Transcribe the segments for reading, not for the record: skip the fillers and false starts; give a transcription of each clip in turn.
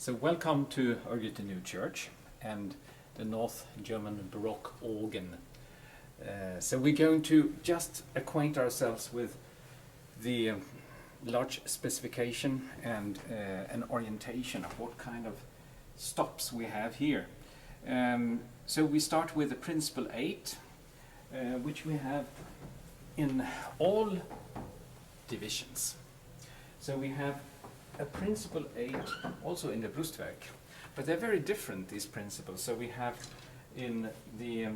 So welcome to Örgryte New Church and the North German Baroque organ. So we're going to just acquaint ourselves with the large specification and an orientation of what kind of stops we have here. So we start with the principle 8, which we have in all divisions. So we have a principle 8 also in the Brustwerk, but they're very different, these principles. So we have in the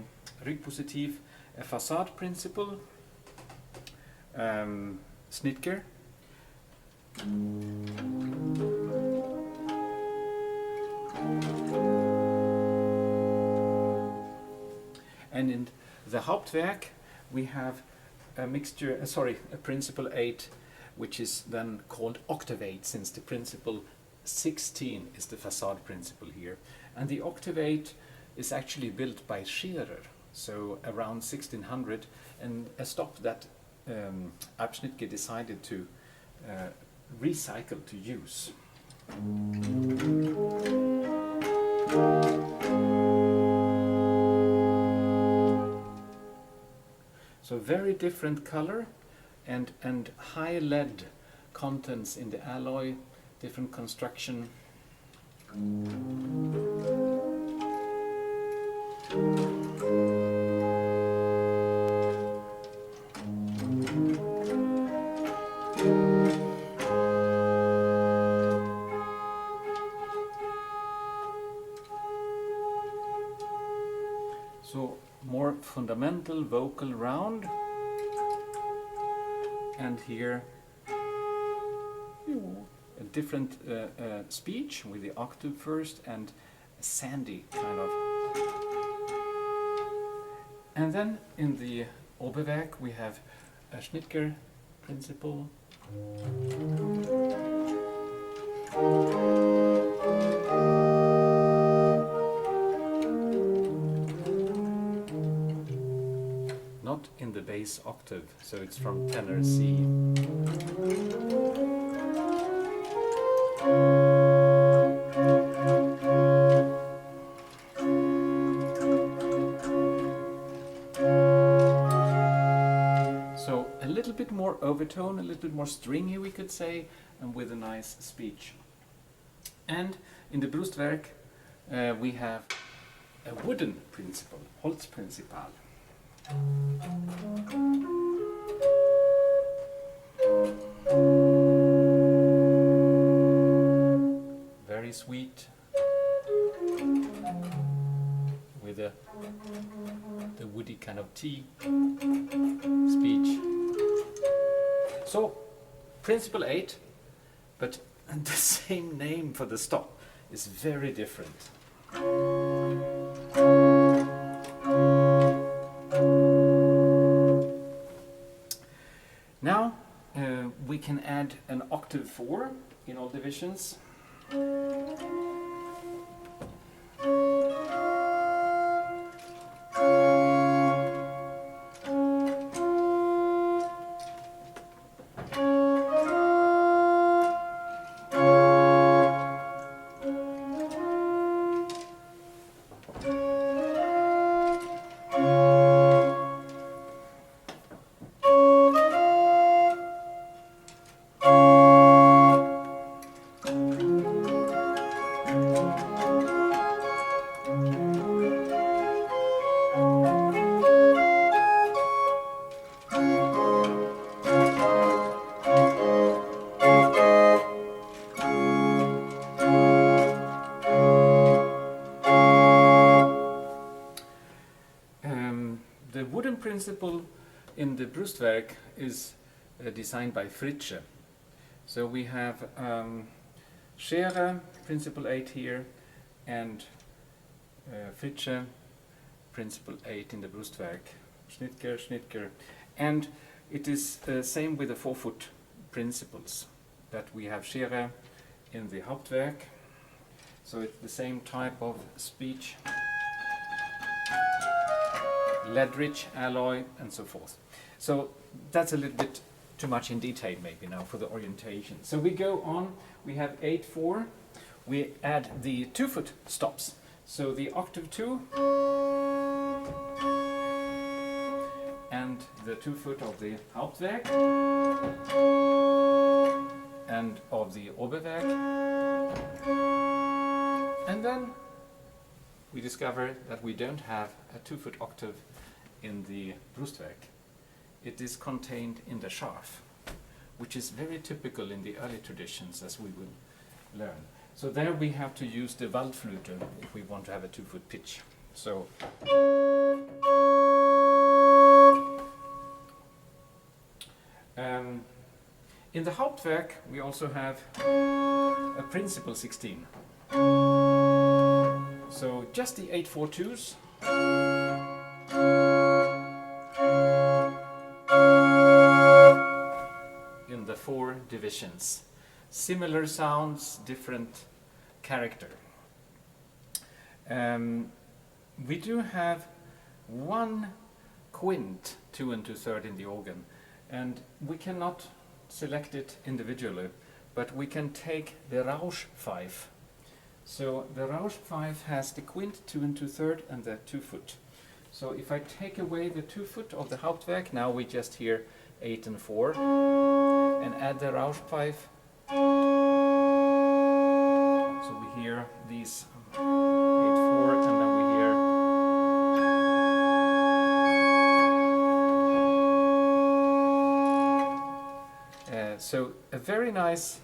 Rückpositiv a facade principle, Schnitger, and in the Hauptwerk we have a mixture, a principle 8, which is then called octavate, since the principle 16 is the facade principle here. And the octavate is actually built by Scherer, so around 1600, and a stop that Abschnittke decided to recycle, to use. So very different color and high lead contents in the alloy, different construction. So more fundamental vocal round. And here a different speech with the octave first and a sandy kind of. And then in the Oberwerk we have a Schnitger principle. Not in the bass octave, so it's from tenor C. So a little bit more overtone, a little bit more stringy, we could say, and with a nice speech. And in the Brustwerk we have a wooden principle, Holzprinzipal. Very sweet, with the woody kind of T speech. So principle 8, but the same name for the stop is very different. Now we can add an octave 4 in all divisions. The wooden principle in the Brustwerk is designed by Fritzsche. So we have Scherer, principle 8 here, and Fritzsche, principle 8 in the Brustwerk. Schnitger. And it is the same with the 4-foot principles, that we have Scherer in the Hauptwerk. So it's the same type of speech. Lead-rich alloy and so forth. So that's a little bit too much in detail maybe now for the orientation. So we go on, we have 8-4 we add the 2-foot stops. So the octave 2 and the 2-foot of the Hauptwerk and of the Oberwerk, and then we discover that we don't have a 2-foot octave in the Brustwerk. It is contained in the Scharf, which is very typical in the early traditions, as we will learn. So there we have to use the Waldflöte if we want to have a 2-foot pitch. So in the Hauptwerk we also have a principal 16. So just the 8/4-2s in the 4 divisions. Similar sounds, different character. We do have 1 quint 2 2/3 in the organ, and we cannot select it individually, but we can take the Rausch 5. So the Rausch 5 has the quint 2 2/3 and the 2-foot. So if I take away the 2-foot of the Hauptwerk, now we just hear 8 and 4, and add the Rausch 5. So we hear these 8/4, and then we hear so a very nice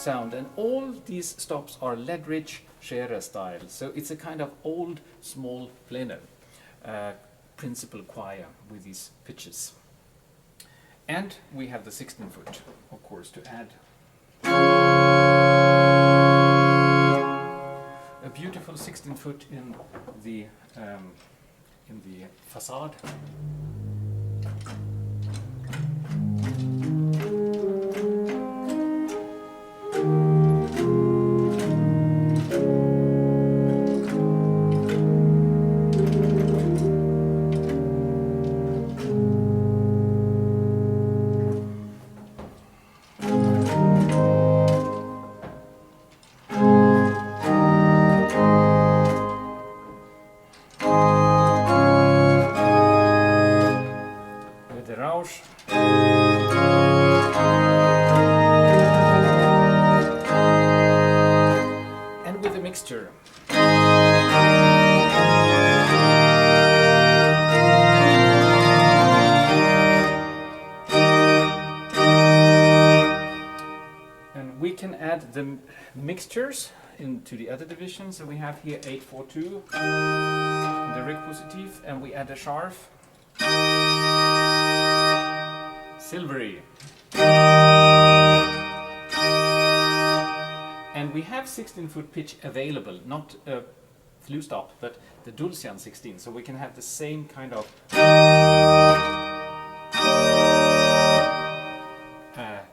sound, and all these stops are Ledridge Scherer style. So it's a kind of old small plano principal choir with these pitches. And we have the 16-foot, of course, to add. A beautiful 16-foot in the facade. And with a mixture. And we can add the mixtures into the other divisions. So we have here 8/4-2, the Rückpositiv, and we add a Scharf. Silvery. And we have 16-foot pitch available, not a flue stop, but the Dulcian 16, so we can have the same kind of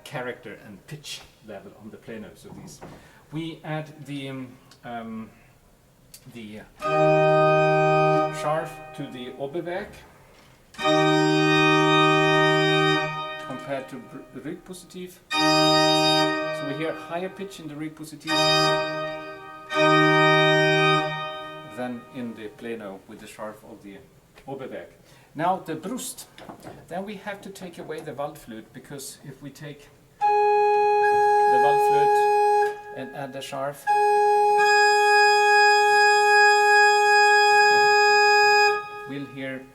character and pitch level on the planos of these. We add the Scharf to the Oberwerk compared to the Rückpositiv. So we hear higher pitch in the Rückpositiv than in the plano with the Scharf of the Oberwerk. Now the Brust, then we have to take away the Waldflöte, because if we take the Waldflöte and add the Scharf, we'll hear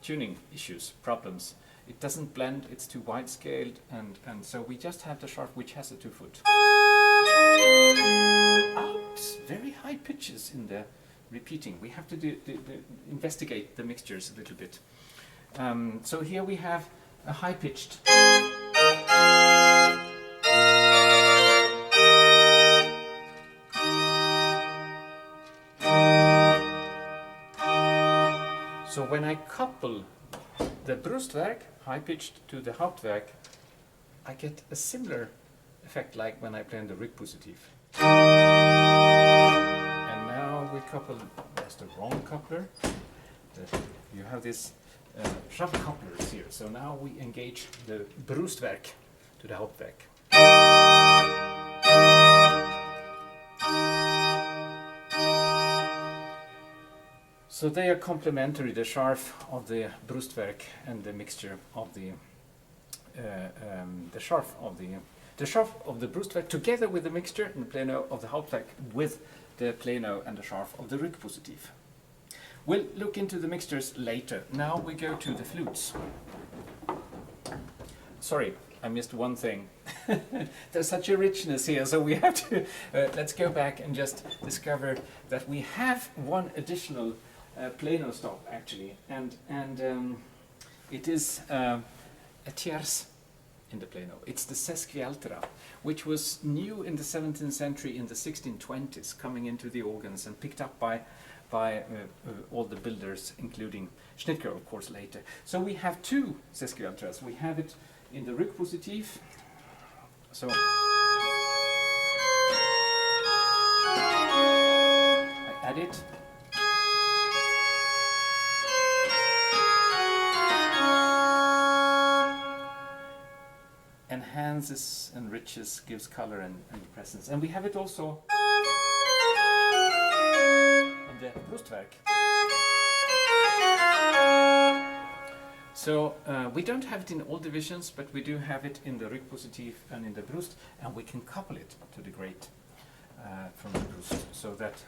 tuning issues, problems. It doesn't blend, it's too wide scaled, and so we just have the Scharf, which has a 2-foot. Ouch, very high pitches in the repeating. We have to investigate the mixtures a little bit. So here we have a high pitched. So when I couple the Brustwerk, high-pitched, to the Hauptwerk, I get a similar effect like when I play in the Rückpositiv. And now we couple, that's the wrong coupler. You have this shuffle couplers here, so now we engage the Brustwerk to the Hauptwerk. So they are complementary, the scharf of the Brustwerk and the mixture of the scharf of the Brustwerk together with the mixture and the plano of the Hauptwerk with the plano and the scharf of the Rückpositiv. We'll look into the mixtures later. Now we go to the flutes. Sorry, I missed one thing. There's such a richness here, so we have to let's go back and just discover that we have one additional plano stop actually, and it is a tierce in the plano. It's the sesquialtera, which was new in the 17th century, in the 1620s, coming into the organs and picked up by all the builders, including Schnitger, of course, later. So we have two sesquialteras. We have it in the Rückpositiv. So I add it. Enhances, enriches, gives color and presence. And we have it also in the Brustwerk. So we don't have it in all divisions, but we do have it in the Rückpositiv and in the Brust, and we can couple it to the great from the Brust, so that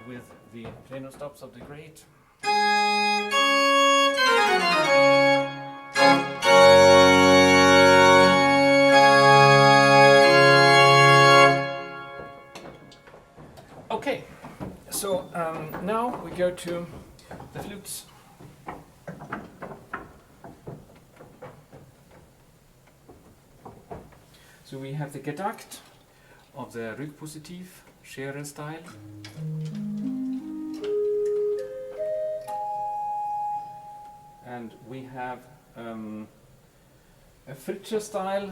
with the plano stops of the great. Okay, so now we go to the flutes. So we have the Gedacht of the Rückpositiv, Schere style. And we have a Fritsche style,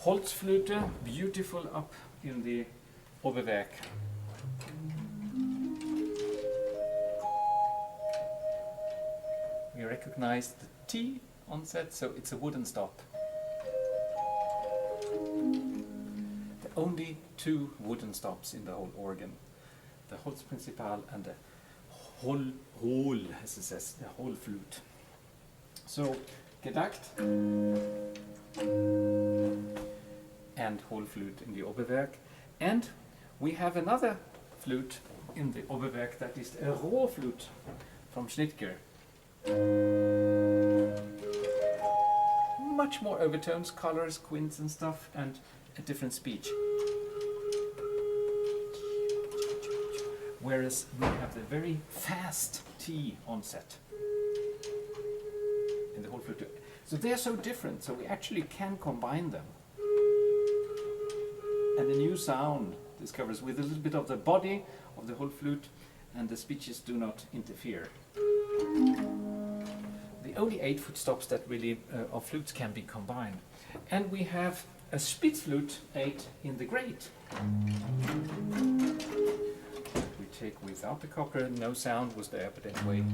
Holzflöte, beautiful up in the Oberwerk. We recognize the T onset, so it's a wooden stop. There are only two wooden stops in the whole organ, the Holzprinzipal and the Hohl, as it says, the whole flute. So Gedacht and whole flute in the Oberwerk, and we have another flute in the Oberwerk, that is a Rohrflute from Schnitger. Much more overtones, colors, quints and stuff, and a different speech. Whereas we have the very fast T onset in the whole flute. So they are so different, so we actually can combine them. And a new sound discovers with a little bit of the body of the whole flute, and the speeches do not interfere. The only 8 foot stops that really of flutes can be combined. And we have a Spitzflute 8 in the great. We take without the copper, no sound was there, but anyway.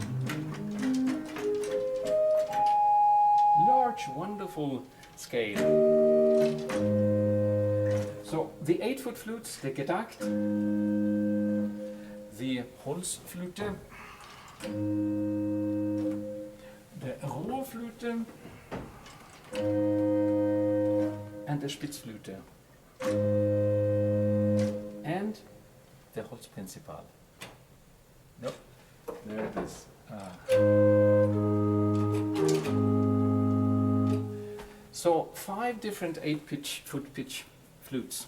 Large, wonderful scale. So the 8 foot flutes, the Gedacht, the Holzflute, the Rohrflute and the Spitzflute and the Holzprinzipal. Nope, there it is. So 5 different 8 foot pitch flutes.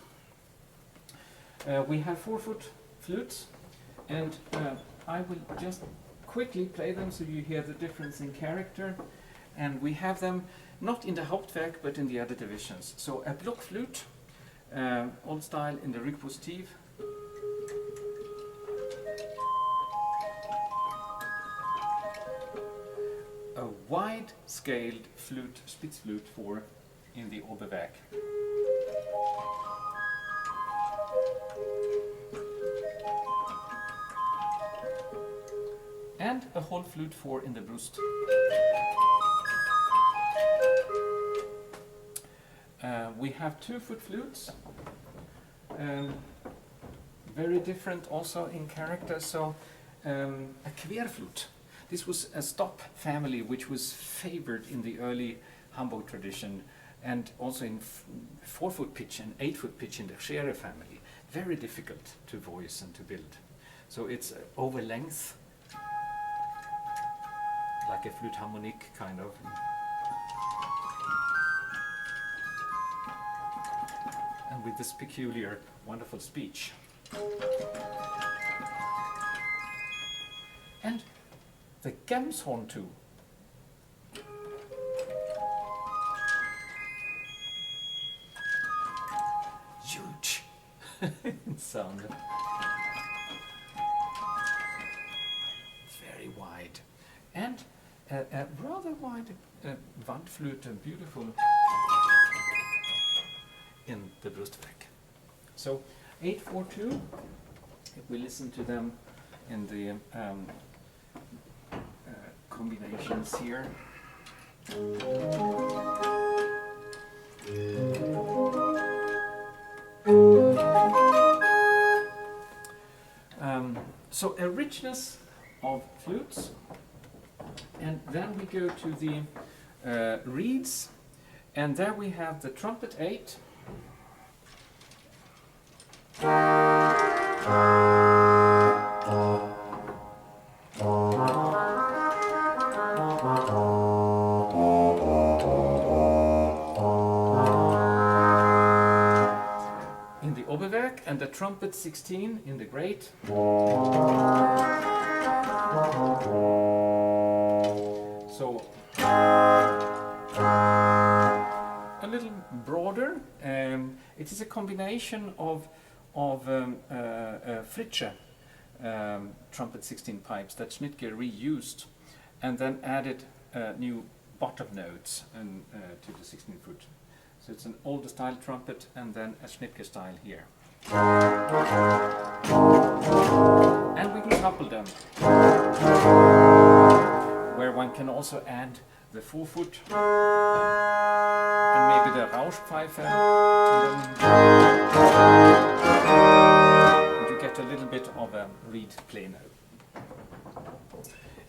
We have 4 foot flutes, and I will just quickly play them so you hear the difference in character. And we have them not in the Hauptwerk but in the other divisions. So a Blockflute, old style in the Rückpositiv. A wide scaled flute, Spitzflute 4 in the Oberwerk. And a whole flute 4 in the Brust. We have 2 foot flutes. very different also in character. So a querflute. This was a stop family which was favored in the early Hamburg tradition, and also in 4-foot pitch and 8-foot pitch in the Schere family. Very difficult to voice and to build. So it's over length, like a flute harmonique kind of. And with this peculiar, wonderful speech. And the Gemshorn too. Huge in sound. Very wide. And a rather wide Wandflöte, beautiful in the Brustwerk. So 8-4-2, if we listen to them in the combinations here. So a richness of flutes, and then we go to the reeds, and there we have the trumpet 8. In the Oberwerk, and the trumpet 16 in the great. So a little broader. It is a combination of Fritsche trumpet 16 pipes that Schnittke reused, and then added new bottom notes to the 16-foot. So it's an older style trumpet and then a Schnittke style here. And we can couple them, where one can also add the 4-foot and maybe the Rauschpfeife, and you get a little bit of a reed plano.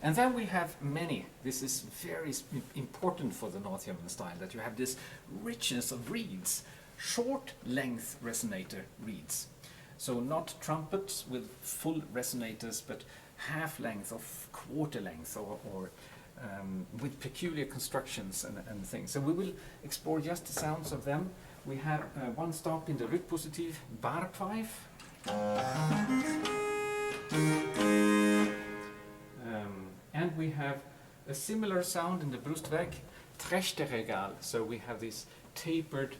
And then we have many. This is very important for the North German style, that you have this richness of reeds, short length resonator reeds. So not trumpets with full resonators, but half length or quarter length, or with peculiar constructions and things. So we will explore just the sounds of them. We have one stop in the Rückpositiv, Barpfeif. And we have a similar sound in the Brustwerk, Trechteregal. So we have this tapered,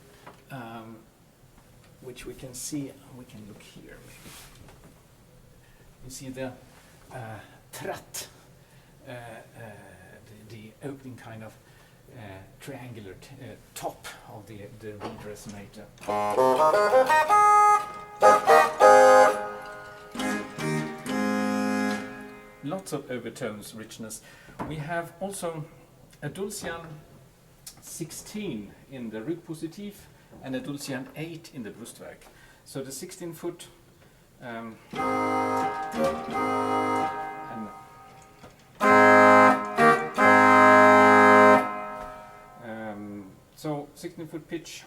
which we can see, we can look here maybe. You see the tratt, the opening kind of triangular top of the reed resonator. Lots of overtones, richness. We have also a Dulcian 16 in the Rückpositiv and a Dulcian 8 in the Brustwerk. So the 16-foot so 16-foot pitch.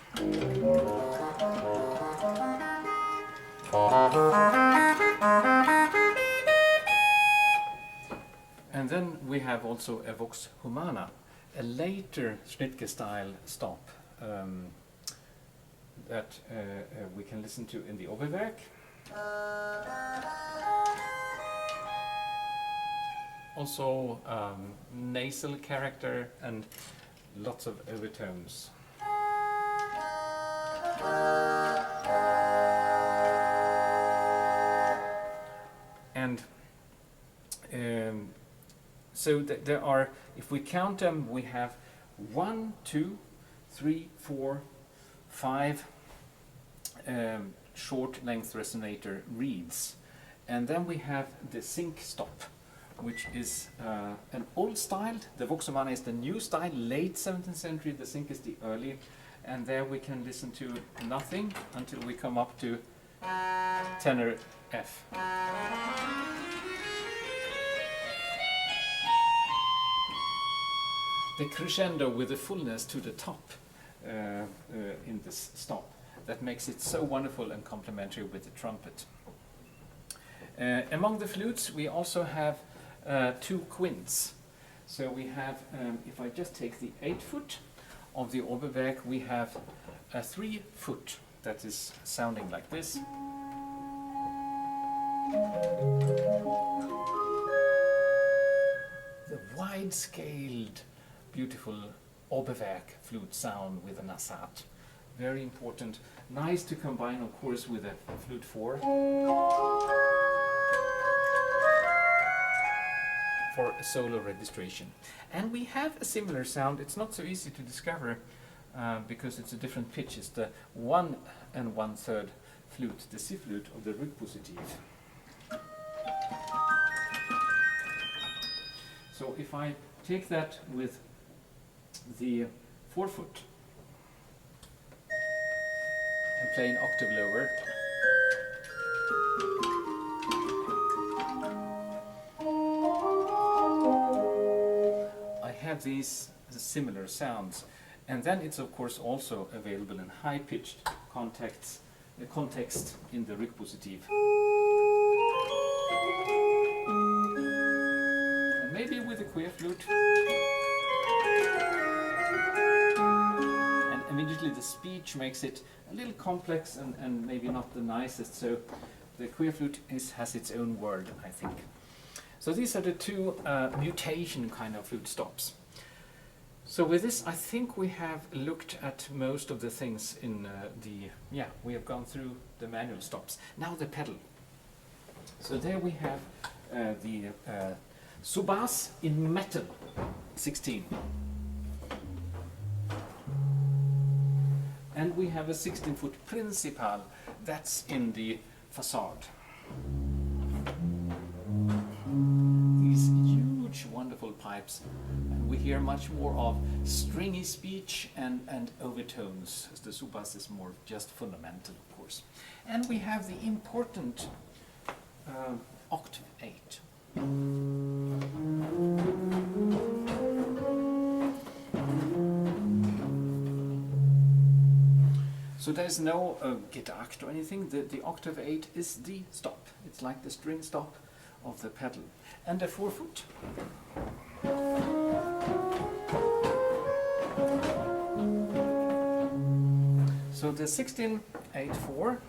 And then we have also a Vox Humana, a later Schnittke style stop that we can listen to in the Oberwerk. Also nasal character and lots of overtones. And so there are, if we count them, we have 1, 2, 3, 4, 5 short length resonator reeds. And then we have the sync stop, which is an old style. The Vox Humana is the new style, late 17th century, the sync is the early. And there we can listen to nothing until we come up to tenor F. The crescendo with the fullness to the top in this stop, that makes it so wonderful and complementary with the trumpet. Among the flutes we also have 2 quints. So we have, if I just take the 8-foot of the Oberwerk, we have a 3-foot that is sounding like this. The wide-scaled, beautiful Oberwerk flute sound with an assat. Very important. Nice to combine, of course, with a flute 4 for a solo registration. And we have a similar sound. It's not so easy to discover because it's a different pitch. It's the 1 1/3 flute, the C flute of the Rückpositiv. So if I take that with the 4-foot and play an octave lower, I have these similar sounds. And then it's of course also available in high-pitched context in the Rückpositiv. And maybe with a queer flute. And immediately the speech makes it a little complex and maybe not the nicest, so the queer flute has its own word, I think. So these are the 2 mutation kind of flute stops. So with this, I think we have looked at most of the things in we have gone through the manual stops. Now the pedal. So there we have the Subas in metal, 16. And we have a 16-foot Principal, that's in the facade. These huge, wonderful pipes. And we hear much more of stringy speech and overtones, as the Subas is more just fundamental, of course. And we have the important octave 8. So there's no Gedacht or anything. The octave 8 is the stop. It's like the string stop of the pedal. And the 4-foot. So the 16-8-4.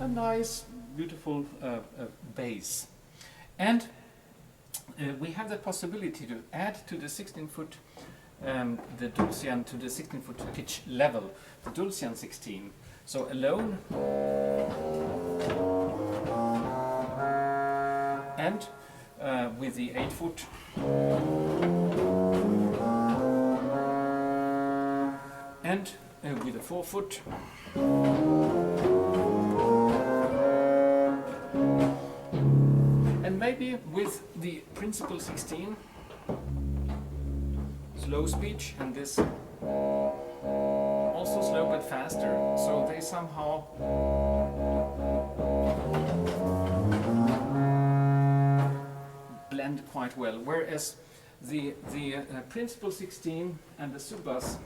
A nice, beautiful bass. And we have the possibility to add to the 16-foot the Dulcian to the 16-foot pitch level, the Dulcian 16. So alone and with the 8-foot and with the 4-foot and maybe with the principal 16 slow speech, and this also slow but faster, so they somehow blend quite well, whereas the principal 16 and the Subas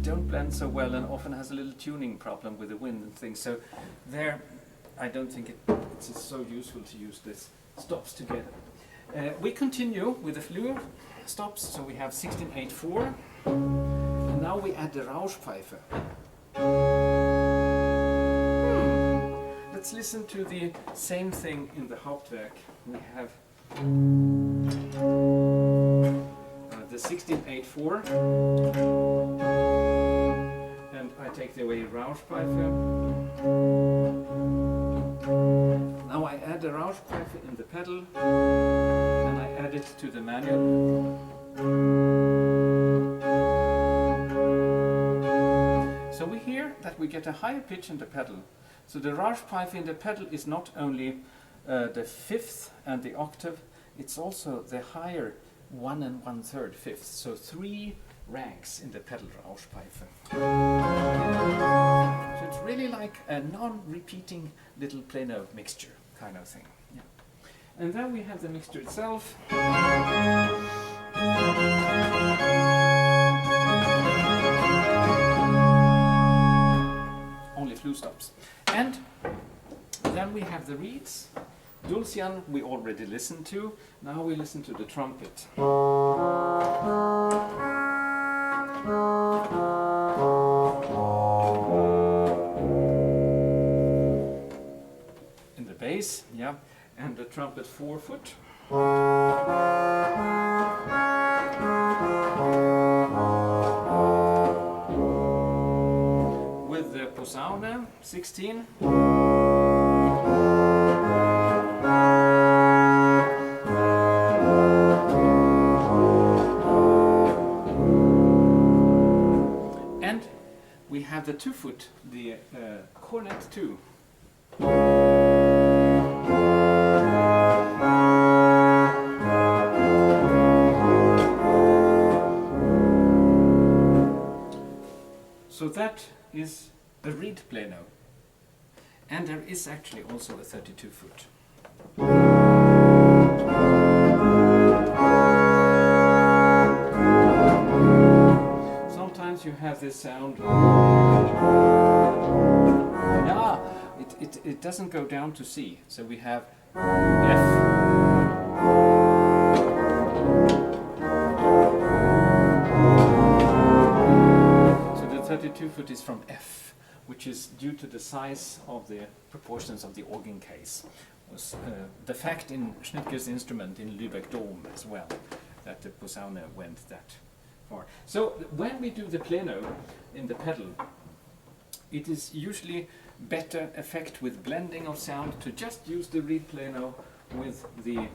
don't blend so well and often has a little tuning problem with the wind and things. So there, I don't think it's so useful to use these stops together. We continue with the flute stops, so we have 16-8-4, and now we add the Rauschpfeife. Let's listen to the same thing in the Hauptwerk. We have the 16-8-4, and I take the away Rauschpfeife. Now I add the Rauschpfeife in the pedal, and I add it to the manual. So we hear that we get a higher pitch in the pedal. So the Rauschpfeife in the pedal is not only the fifth and the octave, it's also the higher 1 1/3 fifths, so 3 ranks in the pedal Rauschpfeife. So it's really like a non-repeating little plano mixture kind of thing. Yeah. And then we have the mixture itself. Only flute stops. And then we have the reeds. Dulcian we already listened to. Now we listen to the trumpet. In the bass, yeah, and the trumpet 4-foot. With the posaune 16. And we have the 2-foot, the cornet 2. So that is the reed plano. And there is actually also a 32-foot. Sometimes you have this sound. Yeah, it doesn't go down to C. So we have F. So the 32-foot is from F, which is due to the size of the proportions of the organ case. Was the fact in Schnitger's instrument in Lübeck Dome as well, that the posaune went that far. So when we do the plano in the pedal, it is usually better effect with blending of sound to just use the reed plano with the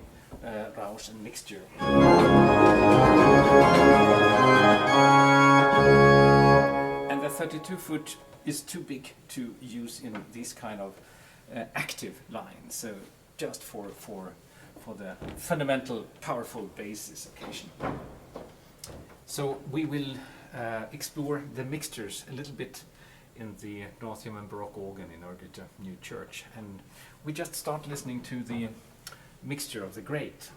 Rausch and mixture. And the 32-foot is too big to use in these kind of active lines, so just for the fundamental powerful basses occasion. So we will explore the mixtures a little bit in the North German Baroque organ in Örgryte New Church, and we just start listening to the mixture of the great.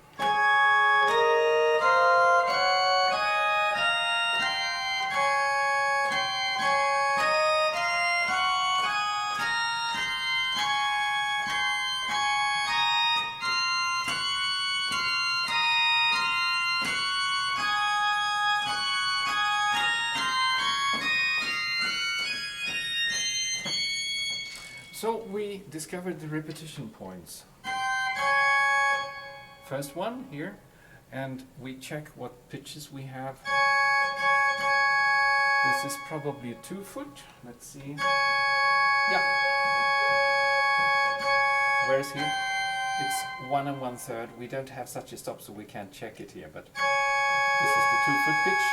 So we discovered the repetition points. First one here, and we check what pitches we have. This is probably a 2-foot. Let's see. Yeah. Where's here? It's 1 1/3. We don't have such a stop, so we can't check it here, but this is the 2-foot pitch.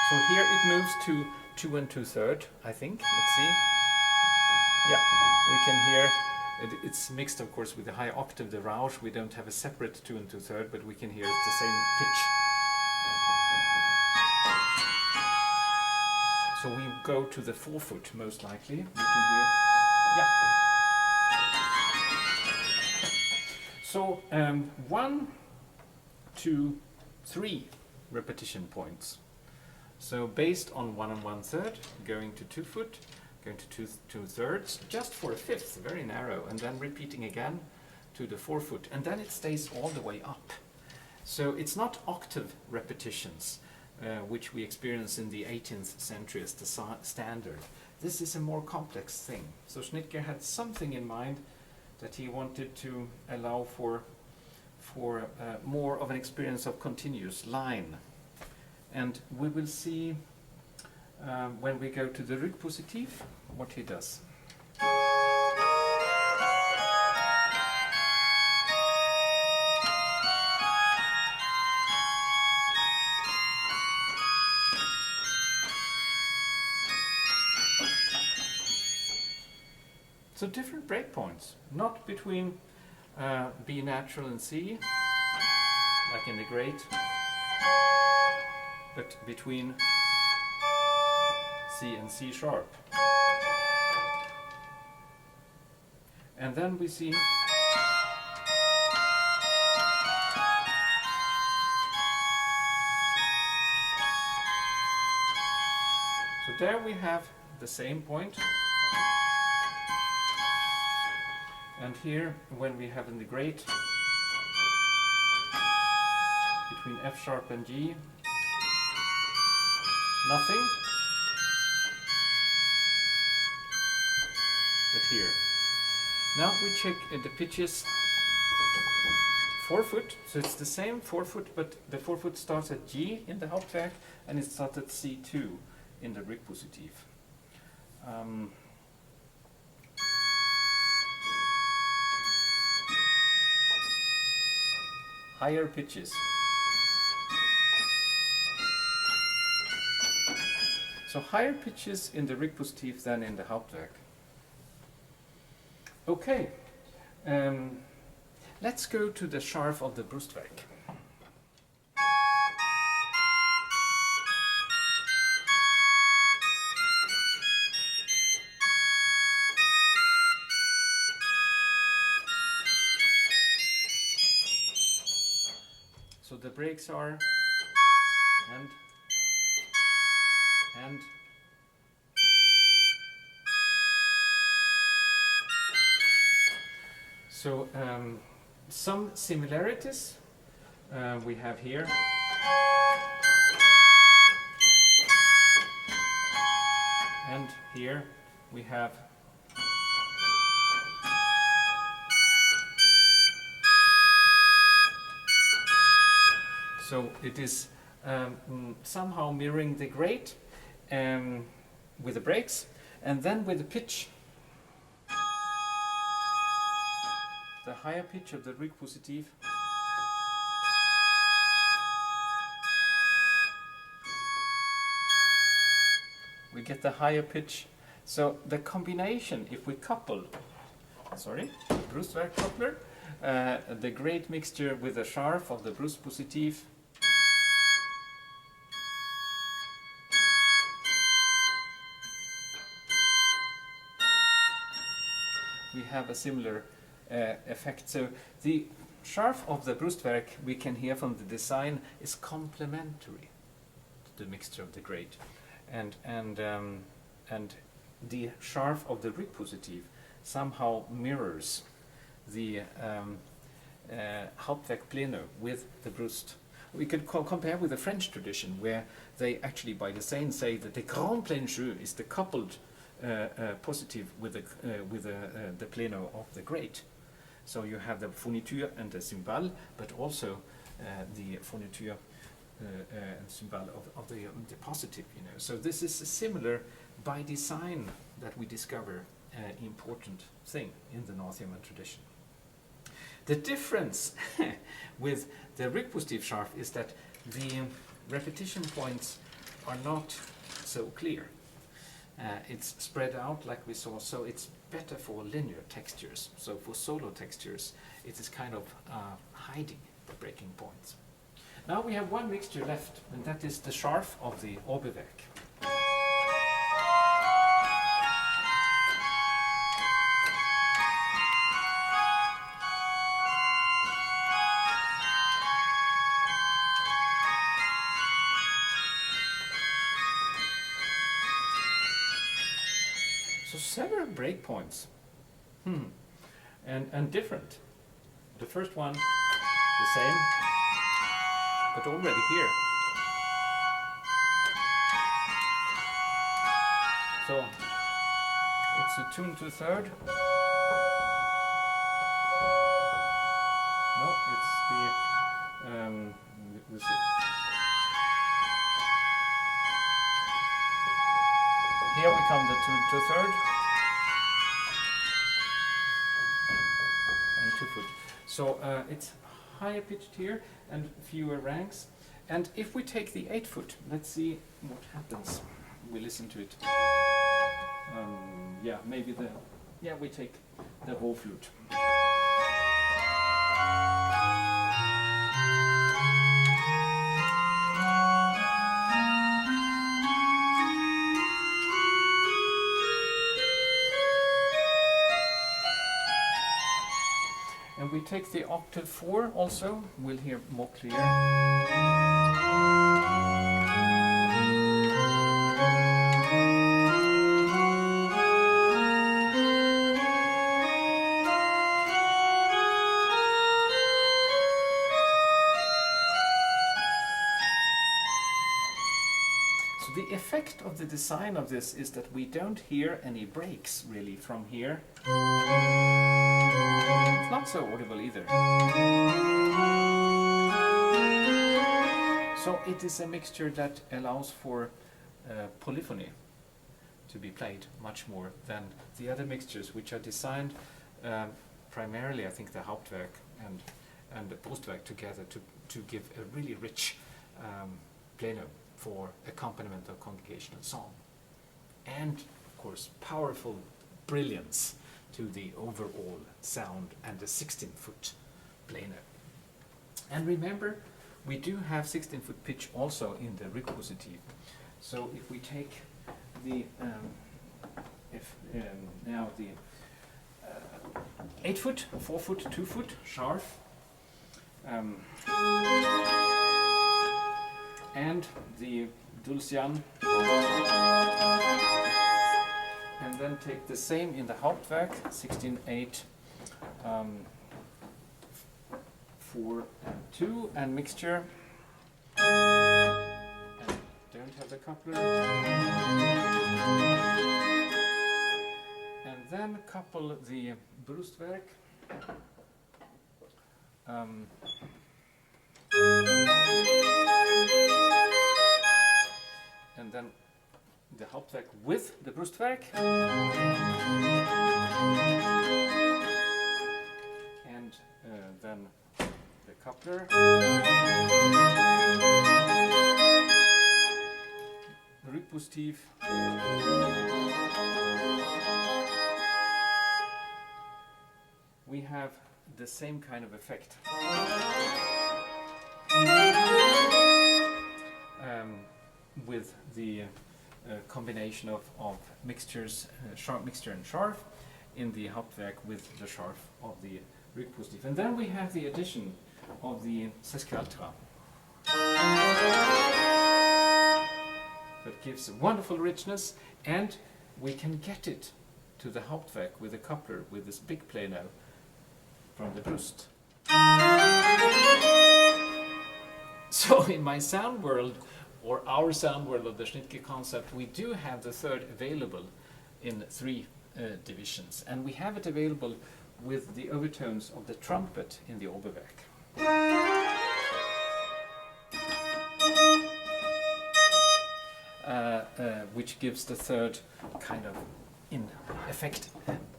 So here it moves to 2 2/3, I think. Let's see. Yeah, we can hear it's mixed, of course, with the high octave, the Rausch. We don't have a separate 2 2/3, but we can hear it's the same pitch. So we go to the 4-foot most likely. We can hear. Yeah. So 1, 2, 3 repetition points. So based on 1 1/3, going to 2-foot, going to 2 2/3, just for a fifth, very narrow, and then repeating again to the 4-foot, and then it stays all the way up. So it's not octave repetitions, which we experience in the 18th century as the standard. This is a more complex thing. So Schnitger had something in mind that he wanted to allow for more of an experience of continuous line. And we will see when we go to the Rückpositiv what he does. So different breakpoints, not between B natural and C, like in the great, but between C and C sharp. And then we see so there we have the same point. And here, when we have in the great, between F sharp and G, nothing, but here. Now we check the pitches 4 foot, so it's the same 4 foot, but the 4 foot starts at G in the Hauptwerk and it starts at C2 in the Rückpositiv. Higher pitches. So higher pitches in the Rückpositiv than in the Hauptwerk. Okay, let's go to the Scharf of the Brustwerk. So the breaks are and so some similarities we have here. And here we have so it is somehow mirroring the great with the breaks, and then with the pitch, the higher pitch of the Rückpositiv we get the higher pitch. So the combination, if we couple, Brustwerk coupler, the great mixture with the Scharf of the Brustpositiv, we have a similar effect. So the Scharf of the Brustwerk, we can hear from the design, is complementary to the mixture of the great, and the Scharf of the Rückpositiv somehow mirrors the Hauptwerk Pleno with the Brust. We could compare with the French tradition, where they actually by design say that the Grand Plein Jeu is the coupled positive with the Pleno of the great. So you have the fourniture and the cymbal, but also the fourniture and cymbal of the positive. So this is a similar by design that we discover important thing in the North German tradition. The difference with the Rückpositiv Scharf is that the repetition points are not so clear. It's spread out like we saw, so it's better for linear textures. So for solo textures, it is kind of hiding the breaking points. Now we have one mixture left, and that is the Scharf of the Oberwerk. So several breakpoints, and different. The first one, the same, but already here. So it's a tune to third. No, it's the here we come to third and 2 foot. So it's higher pitched here and fewer ranks. And if we take the 8 foot, let's see what happens. We listen to it. Yeah, maybe the yeah, we take the whole flute. And we take the octave 4 also, we'll hear more clear. So the effect of the design of this is that we don't hear any breaks really from here. It's not so audible either. So it is a mixture that allows for polyphony to be played much more than the other mixtures, which are designed primarily, I think, the Hauptwerk and the Postwerk together to give a really rich pleno for accompaniment of congregational song. And, of course, powerful brilliance to the overall sound and the 16-foot pleno. And remember, we do have 16-foot pitch also in the Rückpositiv. So if we take the now the 8-foot, 4-foot, 2-foot scharf, and the Dulcian, and then take the same in the Hauptwerk, 16-8, 4 and 2, and mixture, and don't have the coupler, and then couple the Brustwerk, and then the Hauptwerk with the Brustwerk, and then the coupler, Rückpositiv, we have the same kind of effect. With the combination of mixtures, sharp mixture and scharf in the Hauptwerk with the scharf of the Rückpositiv. And then we have the addition of the sesquialtra. That gives a wonderful richness, and we can get it to the Hauptwerk with a coupler with this big pleno from the Brust. So in my sound world, or our sound world of the Schnittke concept, we do have the third available in 3 divisions, and we have it available with the overtones of the trumpet in the Oberwerk. Which gives the third kind of, in effect,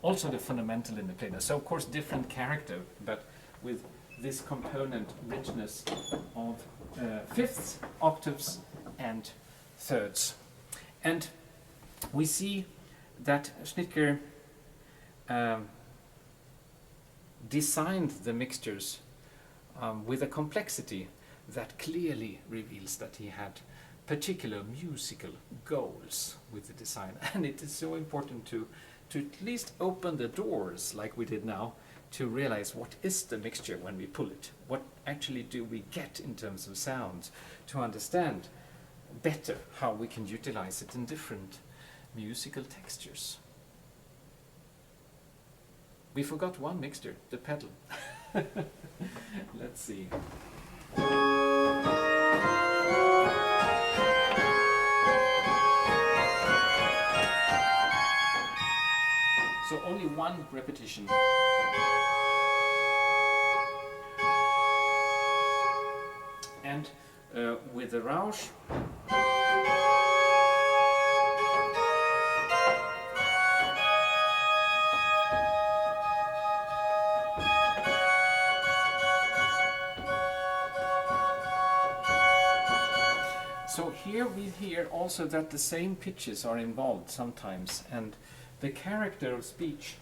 also the fundamental in the pleno. So of course different character, but with this component richness of fifths, octaves and thirds. And we see that Schnittke designed the mixtures with a complexity that clearly reveals that he had particular musical goals with the design. And it is so important to at least open the doors, like we did now, to realize what is the mixture when we pull it. What actually do we get in terms of sounds, to understand better how we can utilize it in different musical textures. We forgot one mixture, the pedal. Let's see. So only one repetition. And with the Rausch, so here we hear also that the same pitches are involved sometimes, and the character of speech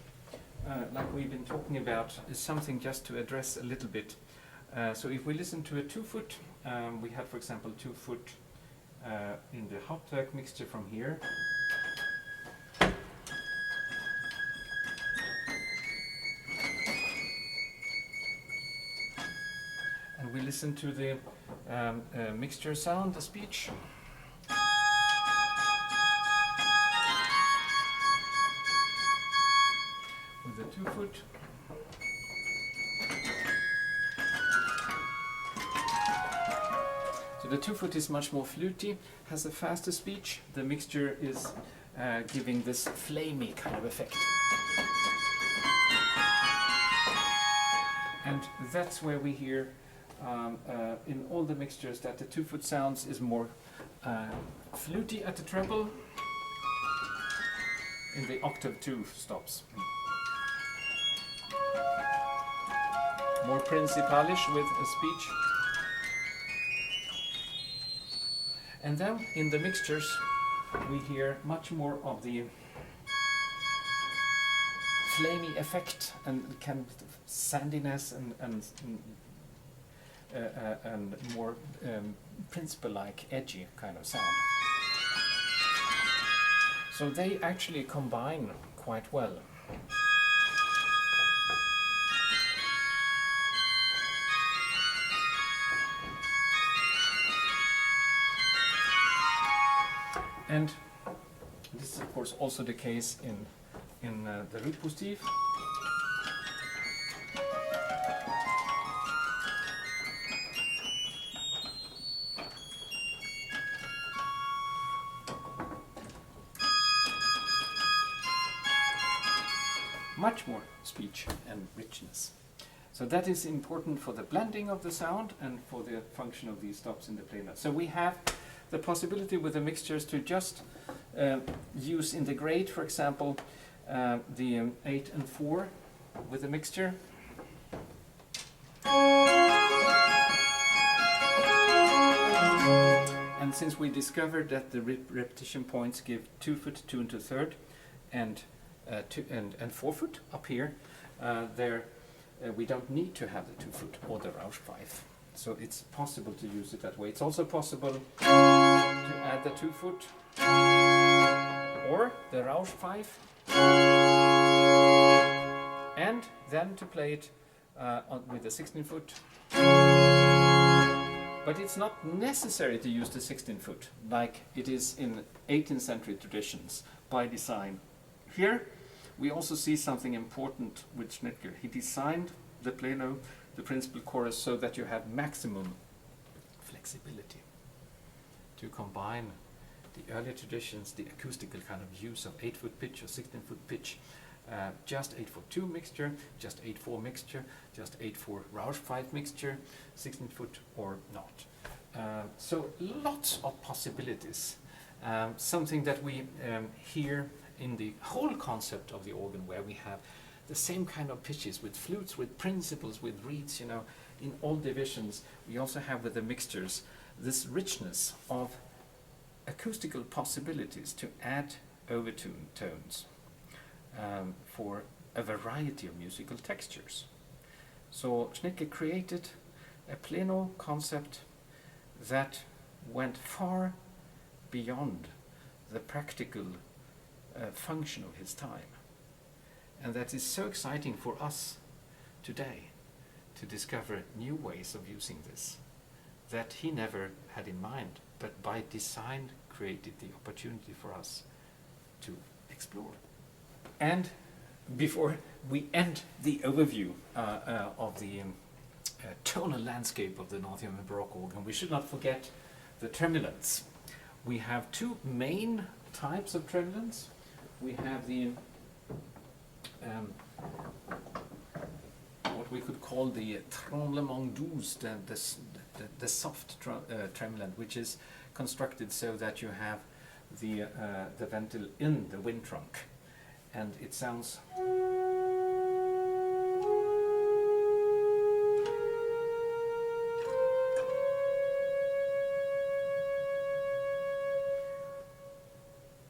like we've been talking about, is something just to address a little bit. So if we listen to a 2-foot, we have, for example, 2-foot in the Hauptwerk mixture from here. And we listen to the mixture sound, the speech. With the 2-foot. So the 2-foot is much more fluty, has a faster speech. The mixture is giving this flamey kind of effect. And that's where we hear in all the mixtures that the 2-foot sounds is more fluty at the treble, in the octave 2 stops. More principalish with a speech. And then in the mixtures we hear much more of the flamey effect and kind of sandiness and more principal-like, edgy kind of sound. So they actually combine quite well. And this is of course also the case in the Rückpositiv. Much more speech and richness. So that is important for the blending of the sound and for the function of these stops in the play note. So we have the possibility with the mixtures to just use in the grade, for example, the 8 and 4 with the mixture. And since we discovered that the repetition points give 2-foot, 2 and 2/3, and 4-foot up here, we don't need to have the 2-foot or the Rauschpfeif. So it's possible to use it that way. It's also possible to add the 2-foot or the Rauschpfeif, and then to play it with the 16-foot. But it's not necessary to use the 16-foot like it is in 18th century traditions by design. Here we also see something important with Schnitger. He designed the plano, the principal chorus, so that you have maximum flexibility to combine the earlier traditions, the acoustical kind of use of 8-foot pitch or 16-foot pitch, just 8/4-2 mixture, just 8/4 mixture, just 8/4 Rauschpfeif mixture, 16-foot or not. So lots of possibilities. Something that we hear in the whole concept of the organ, where we have the same kind of pitches with flutes, with principals, with reeds, in all divisions. We also have with the mixtures this richness of acoustical possibilities to add overtone tones for a variety of musical textures. So Schnitger created a pleno concept that went far beyond the practical function of his time. And that is so exciting for us today to discover new ways of using this that he never had in mind, but by design created the opportunity for us to explore. And before we end the overview of the tonal landscape of the North German Baroque organ, we should not forget the tremulants. We have two main types of tremulants. We have the what we could call the tremblement doux, the soft tremulant, which is constructed so that you have the ventil in the wind trunk, and it sounds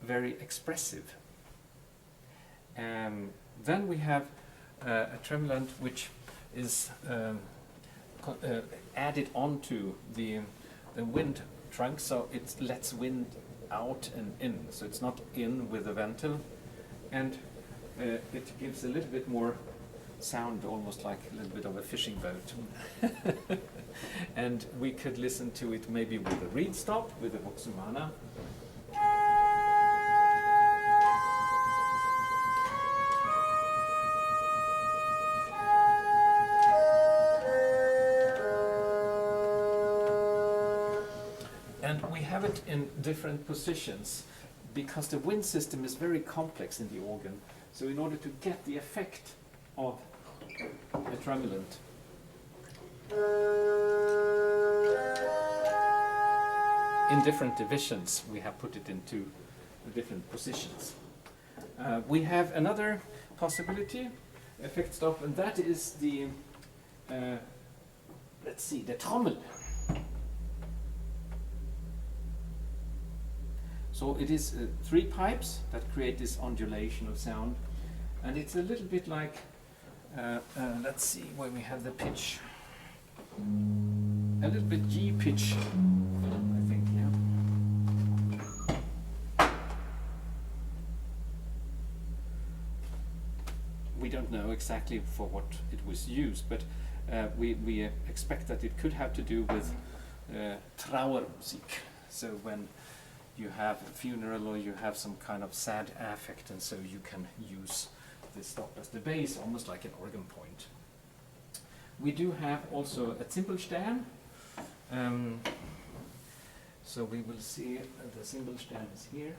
very expressive. Then we have a tremulant which is added onto the wind trunk, so it lets wind out and in. So it's not in with the ventil, and it gives a little bit more sound, almost like a little bit of a fishing boat. And we could listen to it maybe with a reed stop, with a voxumana. And we have it in different positions because the wind system is very complex in the organ. So in order to get the effect of a tremulant, in different divisions, we have put it into different positions. We have another possibility, effect stop, and that is the, let's see, the trommel. So it is 3 pipes that create this undulation of sound, and it's a little bit like, let's see where we have the pitch, a little bit G pitch, I think, yeah. We don't know exactly for what it was used, but we expect that it could have to do with Trauermusik. So when you have a funeral or you have some kind of sad affect, and so you can use this stop as the base, almost like an organ point. We do have also a Zimbelstern. So we will see the Zimbelstern is here.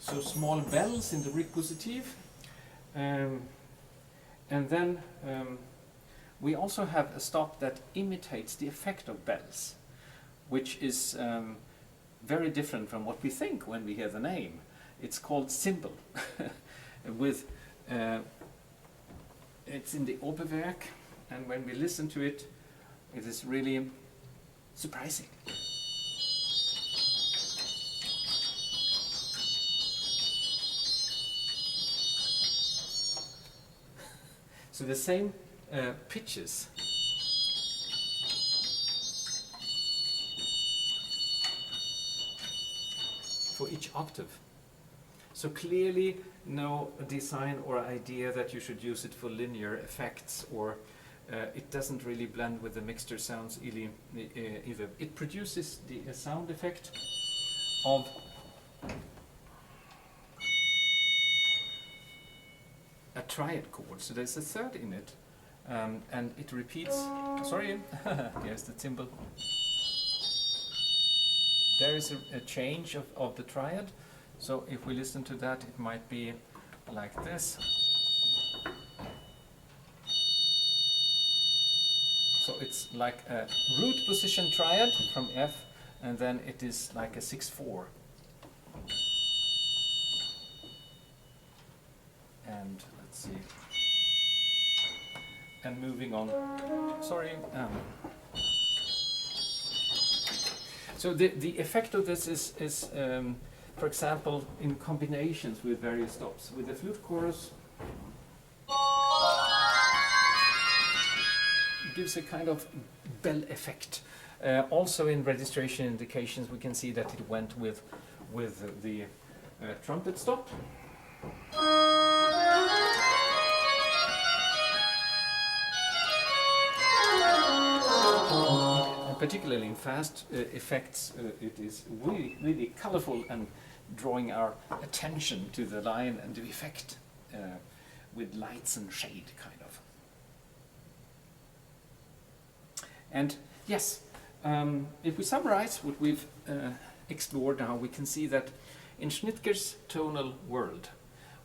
So small bells in the repositive. And then we also have a stop that imitates the effect of bells, which is very different from what we think when we hear the name. It's called cymbal. With it's in the Oberwerk, and when we listen to it, it is really surprising. So the same pitches for each octave. So clearly no design or idea that you should use it for linear effects, or it doesn't really blend with the mixture sounds either. It produces the sound effect of a triad chord. So there's a third in it, and it repeats. Sorry, here's the cymbal. There is a change of the triad. So if we listen to that, it might be like this. So it's like a root position triad from F, and then it is like a 6/4. And let's see. And moving on. Sorry. So the effect of this is for example, in combinations with various stops. With the flute chorus, it gives a kind of bell effect. Also in registration indications, we can see that it went with the trumpet stop. And particularly in fast effects, it is really colorful and drawing our attention to the line and the effect with lights and shade, kind of. And yes, if we summarize what we've explored now, we can see that in Schnitger's tonal world,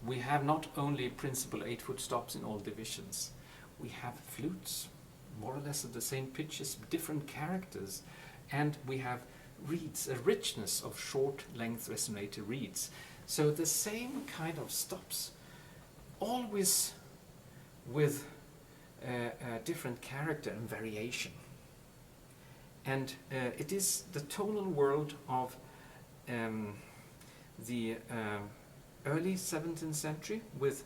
we have not only principal 8-foot stops in all divisions, we have flutes, more or less at the same pitches, different characters, and we have reeds, a richness of short length resonator reeds. So the same kind of stops, always with a different character and variation. And it is the tonal world of the early 17th century, with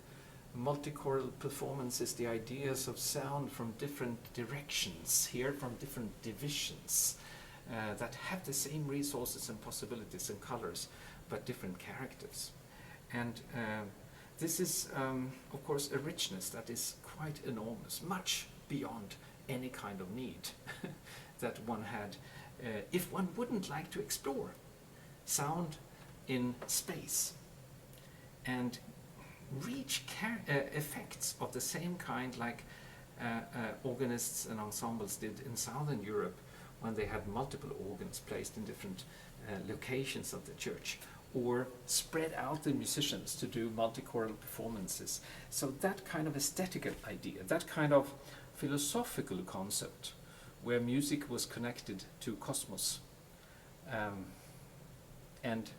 multichoral performances, the ideas of sound from different directions, here from different divisions, that have the same resources and possibilities and colors, but different characters. And this is, of course, a richness that is quite enormous, much beyond any kind of need that one had if one wouldn't like to explore sound in space and reach effects of the same kind like organists and ensembles did in Southern Europe when they had multiple organs placed in different locations of the church, or spread out the musicians to do multichoral performances. So that kind of aesthetical idea, that kind of philosophical concept where music was connected to cosmos, and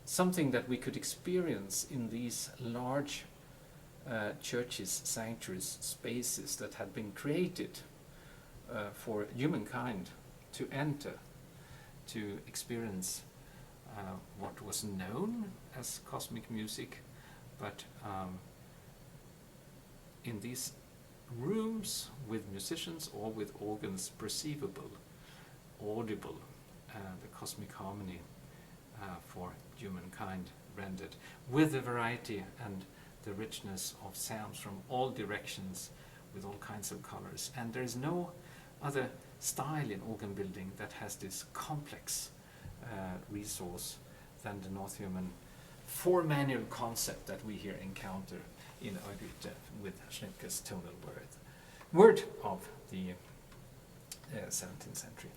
something that we could experience in these large churches, sanctuaries, spaces that had been created for humankind to enter, to experience what was known as cosmic music, but in these rooms with musicians or with organs, perceivable, audible, the cosmic harmony for humankind rendered, with the variety and the richness of sounds from all directions, with all kinds of colors. And there is no other style in organ building that has this complex resource than the North German four-manual concept that we here encounter in Örgryte with Schnepke's tonal word of the 17th century.